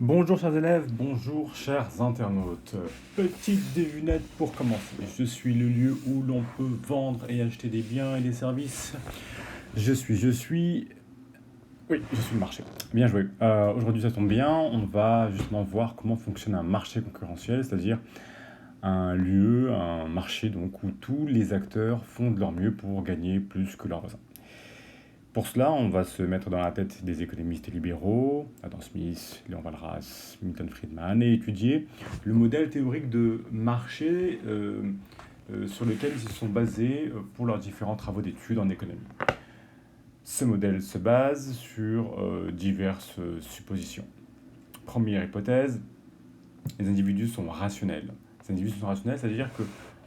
Bonjour chers élèves, bonjour chers internautes. Petite devinette pour commencer. Je suis le lieu où l'on peut vendre et acheter des biens et des services. Oui, je suis le marché. Bien joué. Aujourd'hui ça tombe bien, on va justement voir comment fonctionne un marché concurrentiel, c'est-à-dire un lieu, un marché donc où tous les acteurs font de leur mieux pour gagner plus que leurs voisins. Pour cela, on va se mettre dans la tête des économistes libéraux, Adam Smith, Léon Walras, Milton Friedman, et étudier le modèle théorique de marché sur lequel ils se sont basés pour leurs différents travaux d'études en économie. Ce modèle se base sur diverses suppositions. Première hypothèse, les individus sont rationnels. Les individus sont rationnels, c'est-à-dire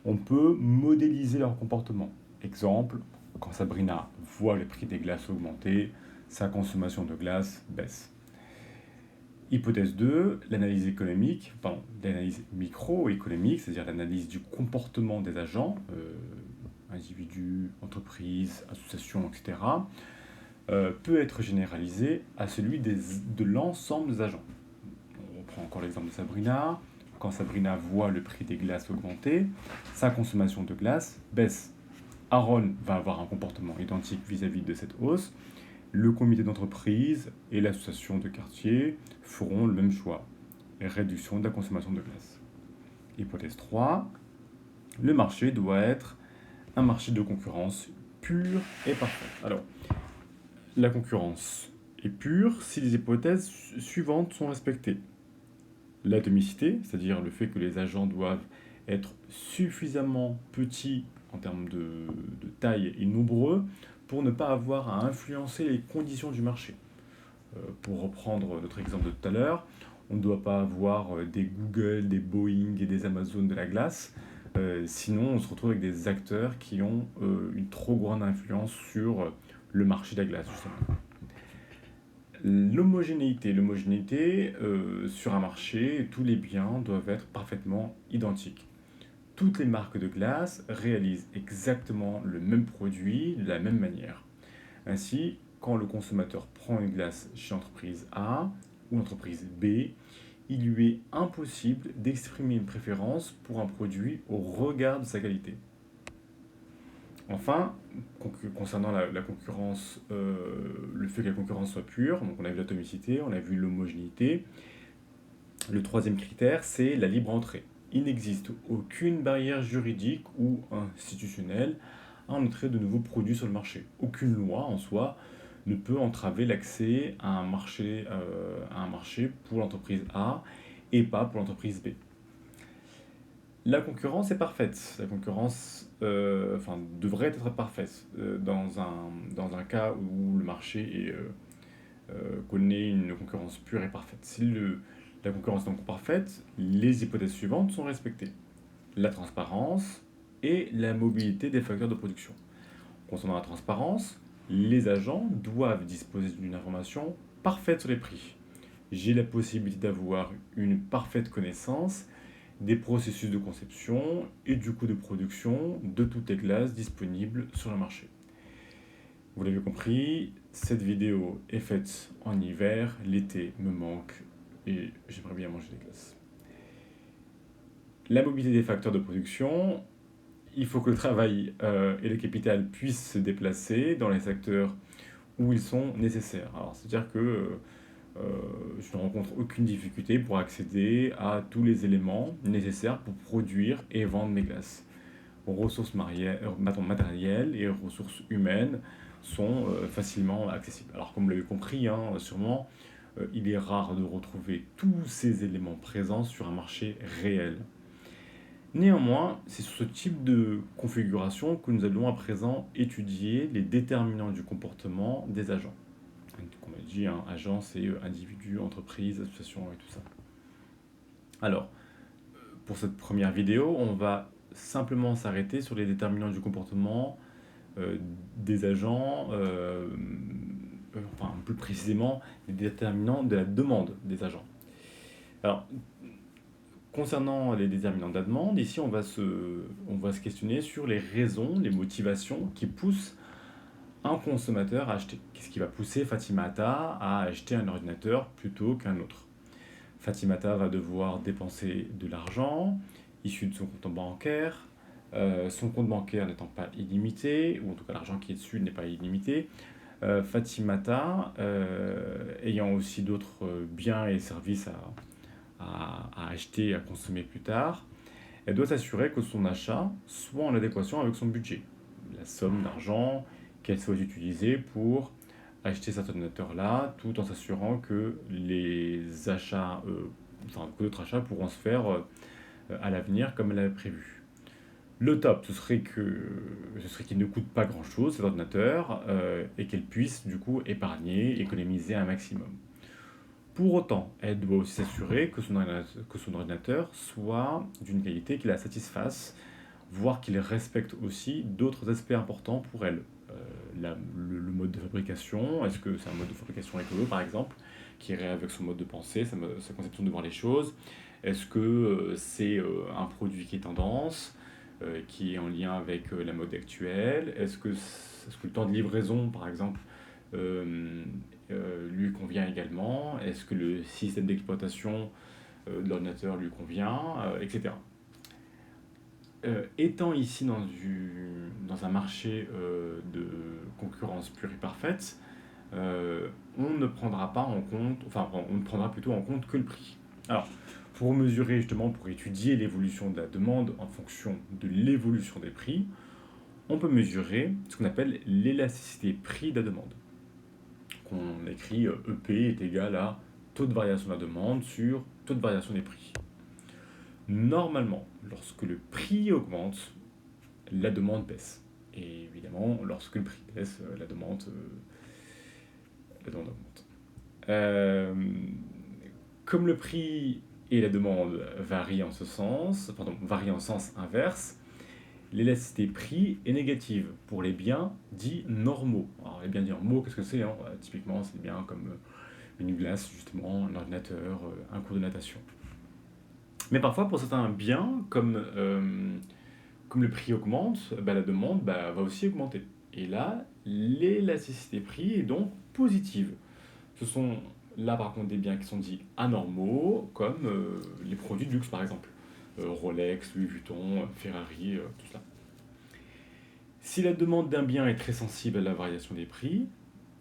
qu'on peut modéliser leur comportement. Exemple, quand Sabrina voit le prix des glaces augmenter, sa consommation de glace baisse. Hypothèse 2, l'analyse l'analyse microéconomique, c'est-à-dire l'analyse du comportement des agents, individus, entreprises, associations, etc., peut être généralisée à celui de l'ensemble des agents. On prend encore l'exemple de Sabrina. Quand Sabrina voit le prix des glaces augmenter, sa consommation de glace baisse. Aaron va avoir un comportement identique vis-à-vis de cette hausse. Le comité d'entreprise et l'association de quartier feront le même choix. Réduction de la consommation de glace. Hypothèse 3. Le marché doit être un marché de concurrence pure et parfaite. Alors, la concurrence est pure si les hypothèses suivantes sont respectées. L'atomicité, c'est-à-dire le fait que les agents doivent être suffisamment petits en termes de taille et nombreux pour ne pas avoir à influencer les conditions du marché. Pour reprendre notre exemple de tout à l'heure, on ne doit pas avoir des Google, des Boeing et des Amazon de la glace, sinon on se retrouve avec des acteurs qui ont une trop grande influence sur le marché de la glace, justement. L'homogénéité, sur un marché, tous les biens doivent être parfaitement identiques. Toutes les marques de glace réalisent exactement le même produit de la même manière. Ainsi, quand le consommateur prend une glace chez l'entreprise A ou l'entreprise B, il lui est impossible d'exprimer une préférence pour un produit au regard de sa qualité. Enfin, concernant la concurrence, le fait que la concurrence soit pure, donc on a vu l'atomicité, on a vu l'homogénéité. Le troisième critère, c'est la libre entrée. Il n'existe aucune barrière juridique ou institutionnelle à entrer de nouveaux produits sur le marché. Aucune loi en soi ne peut entraver l'accès à un marché pour l'entreprise A et pas pour l'entreprise B. La concurrence est parfaite. La concurrence devrait être parfaite dans un cas où le marché connaît une concurrence pure et parfaite. Si la concurrence est donc parfaite, les hypothèses suivantes sont respectées. La transparence et la mobilité des facteurs de production. Concernant la transparence, les agents doivent disposer d'une information parfaite sur les prix. J'ai la possibilité d'avoir une parfaite connaissance des processus de conception et du coût de production de toutes les glaces disponibles sur le marché. Vous l'avez compris, cette vidéo est faite en hiver, l'été me manque et j'aimerais bien manger des glaces. La mobilité des facteurs de production, il faut que le travail et le capital puissent se déplacer dans les secteurs où ils sont nécessaires. Alors, c'est-à-dire que je ne rencontre aucune difficulté pour accéder à tous les éléments nécessaires pour produire et vendre mes glaces. Ressources matérielles et ressources humaines sont facilement accessibles. Alors comme vous l'avez compris, sûrement, il est rare de retrouver tous ces éléments présents sur un marché réel. Néanmoins, c'est sur ce type de configuration que nous allons à présent étudier les déterminants du comportement des agents. Comme on a dit, agent, c'est individu, entreprise, association et tout ça. Alors, pour cette première vidéo, on va simplement s'arrêter sur les déterminants du comportement des agents, plus précisément les déterminants de la demande des agents. Alors, concernant les déterminants de la demande, ici on va se questionner sur les raisons, les motivations qui poussent un consommateur à acheter. Qu'est-ce qui va pousser Fatima Ata à acheter un ordinateur plutôt qu'un autre? Fatimata va devoir dépenser de l'argent issu de son compte bancaire. Son compte bancaire n'étant pas illimité, ou en tout cas l'argent qui est dessus n'est pas illimité, Fatimata, ayant aussi d'autres biens et services à acheter et à consommer plus tard, elle doit s'assurer que son achat soit en adéquation avec son budget. La somme d'argent qu'elle souhaite utiliser pour acheter cet ordinateur-là, tout en s'assurant que les achats, que d'autres achats pourront se faire à l'avenir comme elle avait prévu. Le top, ce serait qu'il ne coûte pas grand-chose cet ordinateur et qu'elle puisse du coup épargner, économiser un maximum. Pour autant, elle doit aussi s'assurer que son ordinateur soit d'une qualité qui la satisfasse, voire qu'il respecte aussi d'autres aspects importants pour elle. Le mode de fabrication, est-ce que c'est un mode de fabrication écolo par exemple, qui irait avec son mode de pensée, sa conception de voir les choses? Est-ce que c'est un produit qui est tendance, qui est en lien avec la mode actuelle? Est-ce que le temps de livraison par exemple euh, lui convient également? Est-ce que le système d'exploitation de l'ordinateur lui convient, etc. Étant ici dans un marché de concurrence pure et parfaite, on ne prendra pas en compte, enfin on ne prendra plutôt en compte que le prix. Alors, pour mesurer justement, pour étudier l'évolution de la demande en fonction de l'évolution des prix, on peut mesurer ce qu'on appelle l'élasticité prix de la demande. Qu'on écrit EP est égal à taux de variation de la demande sur taux de variation des prix. Normalement, lorsque le prix augmente, la demande baisse. Et évidemment, lorsque le prix baisse, la demande augmente. Comme le prix et la demande varient varient en sens inverse, l'élasticité prix est négative pour les biens dits normaux. Alors les biens dits normaux, qu'est-ce que c'est, hein? Typiquement, c'est des biens comme une glace, justement, un ordinateur, un cours de natation. Mais parfois, pour certains biens, comme le prix augmente, la demande va aussi augmenter. Et là, l'élasticité prix est donc positive. Ce sont là par contre des biens qui sont dits anormaux, comme les produits de luxe par exemple. Rolex, Louis Vuitton, Ferrari, tout ça. Si la demande d'un bien est très sensible à la variation des prix,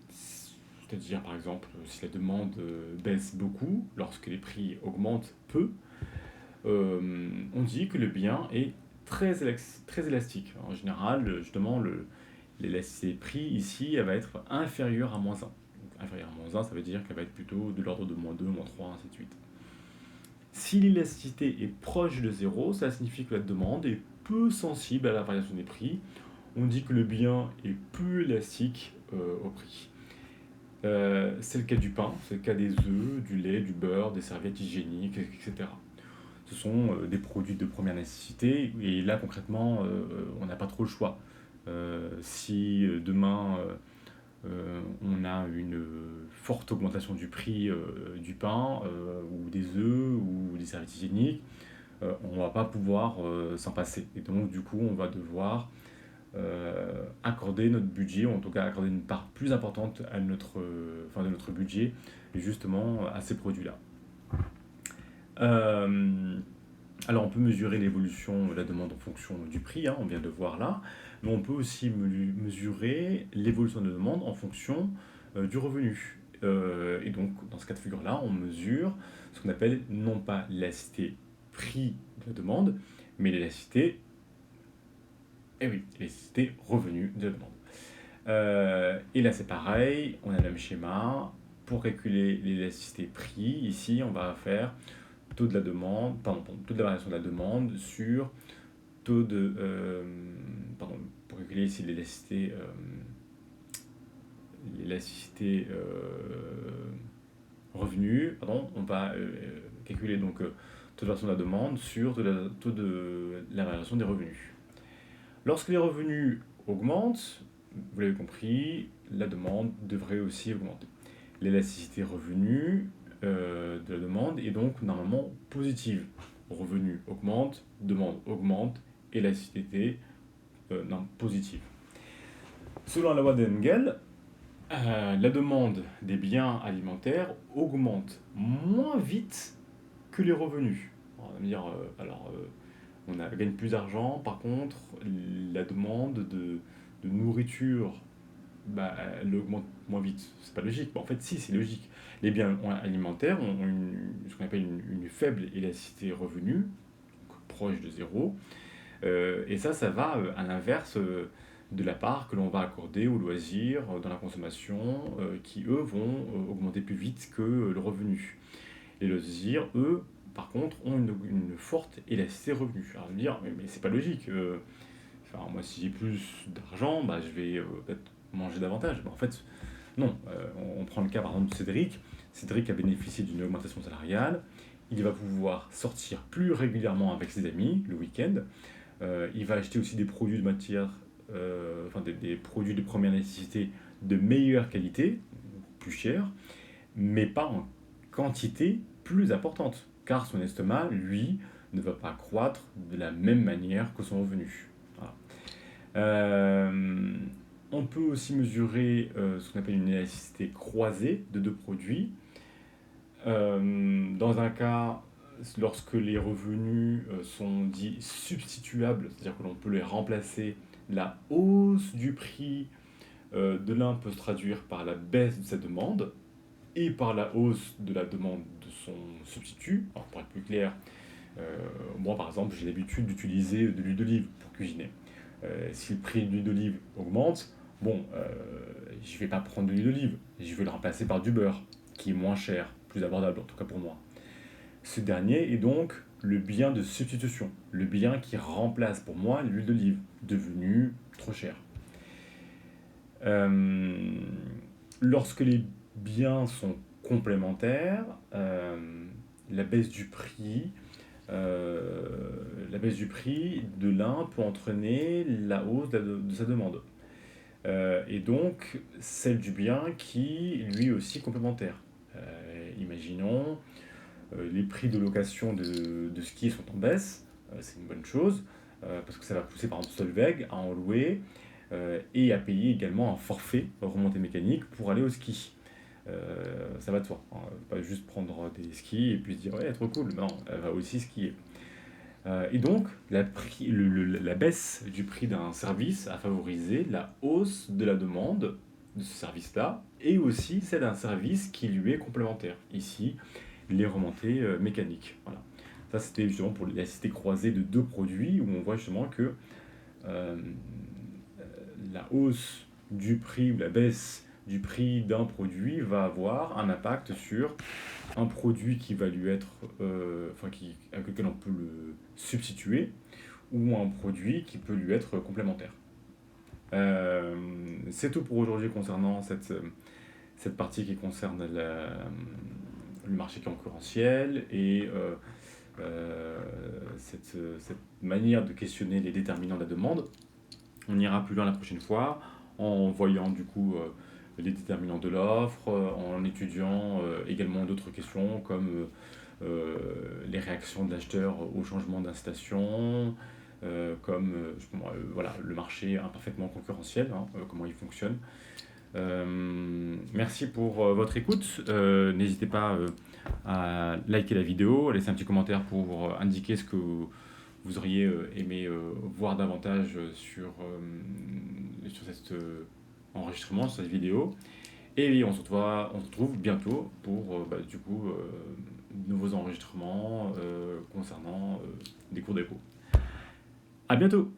c'est-à-dire par exemple si la demande baisse beaucoup lorsque les prix augmentent peu, on dit que le bien est très élastique. En général, justement, l'élasticité prix ici, elle va être inférieure à moins 1. Donc, inférieure à moins 1, ça veut dire qu'elle va être plutôt de l'ordre de moins 2, moins 3, ainsi de suite. Si l'élasticité est proche de 0, ça signifie que la demande est peu sensible à la variation des prix. On dit que le bien est peu élastique au prix. C'est le cas du pain, c'est le cas des œufs, du lait, du beurre, des serviettes hygiéniques, etc. Ce sont des produits de première nécessité, et là concrètement, on n'a pas trop le choix. Si demain on a une forte augmentation du prix du pain, ou des œufs, ou des serviettes hygiéniques, on ne va pas pouvoir s'en passer. Et donc du coup, on va devoir accorder notre budget, ou en tout cas accorder une part plus importante de notre budget, justement à ces produits-là. Alors on peut mesurer l'évolution de la demande en fonction du prix, hein, on vient de le voir là, mais on peut aussi mesurer l'évolution de la demande en fonction du revenu. Et donc dans ce cas de figure-là, on mesure ce qu'on appelle non pas l'élasticité prix de la demande, mais l'élasticité, l'élasticité revenu de la demande. Et là c'est pareil, on a le même schéma. Pour calculer l'élasticité prix, ici on va faire taux de la demande, taux de la variation de la demande sur taux de, pour calculer ici l'élasticité revenu, on va calculer donc taux de variation de la demande sur taux de la variation des revenus. Lorsque les revenus augmentent, vous l'avez compris, la demande devrait aussi augmenter. L'élasticité revenu de la demande est donc normalement positive. Revenu augmente, demande augmente, élasticité positive. Selon la loi d'Engel, la demande des biens alimentaires augmente moins vite que les revenus. On va me dire, gagne plus d'argent, par contre, la demande de nourriture, bah, elle augmente moins vite. C'est pas logique. Bah, en fait, si, c'est logique. Les biens alimentaires ont ce qu'on appelle une faible élasticité revenu, donc proche de zéro. Et ça va à l'inverse de la part que l'on va accorder aux loisirs dans la consommation, qui eux vont augmenter plus vite que le revenu. Les loisirs, eux, par contre, ont une forte élasticité revenu. Alors, me dire, mais c'est pas logique. Enfin, moi, si j'ai plus d'argent, bah, je vais peut-être manger davantage. Bah, en fait, non. On prend le cas, par exemple, de Cédric. Cédric a bénéficié d'une augmentation salariale. Il va pouvoir sortir plus régulièrement avec ses amis le week-end. Il va acheter aussi des produits de matière, enfin des produits de première nécessité de meilleure qualité, plus chers, mais pas en quantité plus importante, car son estomac, lui, ne va pas croître de la même manière que son revenu. Voilà. On peut aussi mesurer ce qu'on appelle une élasticité croisée de deux produits. Dans un cas, lorsque les revenus sont dits substituables, c'est-à-dire que l'on peut les remplacer, la hausse du prix de l'un peut se traduire par la baisse de sa demande et par la hausse de la demande de son substitut. Alors, pour être plus clair, moi par exemple, j'ai l'habitude d'utiliser de l'huile d'olive pour cuisiner. Si le prix de l'huile d'olive augmente, bon, je ne vais pas prendre de l'huile d'olive, je vais le remplacer par du beurre, qui est moins cher, plus abordable en tout cas pour moi. Ce dernier est donc le bien de substitution, le bien qui remplace pour moi l'huile d'olive, devenue trop chère. Lorsque les biens sont complémentaires, la baisse du prix de l'un peut entraîner la hausse de sa demande. Et donc celle du bien qui, lui aussi, est complémentaire. Imaginons, les prix de location de ski sont en baisse, c'est une bonne chose, parce que ça va pousser par exemple Solveig à en louer et à payer également un forfait remontée mécanique pour aller au ski. Ça va de soi, hein. Pas juste prendre des skis et puis se dire ouais, trop cool, non, elle va aussi skier. Et donc, la baisse du prix d'un service a favorisé la hausse de la demande de ce service-là et aussi celle d'un service qui lui est complémentaire. Ici, les remontées mécaniques. Voilà. Ça, c'était justement pour l'élasticité croisée de deux produits où on voit justement que euh, la hausse du prix ou la baisse du prix d'un produit va avoir un impact sur un produit qui va lui être, avec lequel on peut le substituer, ou un produit qui peut lui être complémentaire. C'est tout pour aujourd'hui concernant cette partie qui concerne le marché concurrentiel et cette manière de questionner les déterminants de la demande. On ira plus loin la prochaine fois en voyant du coup les déterminants de l'offre, en étudiant également d'autres questions comme les réactions de l'acheteur au changement d'incitation, comme voilà, le marché imparfaitement concurrentiel, hein, comment il fonctionne. Merci pour votre écoute. N'hésitez pas à liker la vidéo, à laisser un petit commentaire pour indiquer ce que vous auriez aimé voir davantage sur cet enregistrement, sur cette vidéo. Et on se retrouve bientôt pour de nouveaux enregistrements concernant des cours d'éco. À bientôt!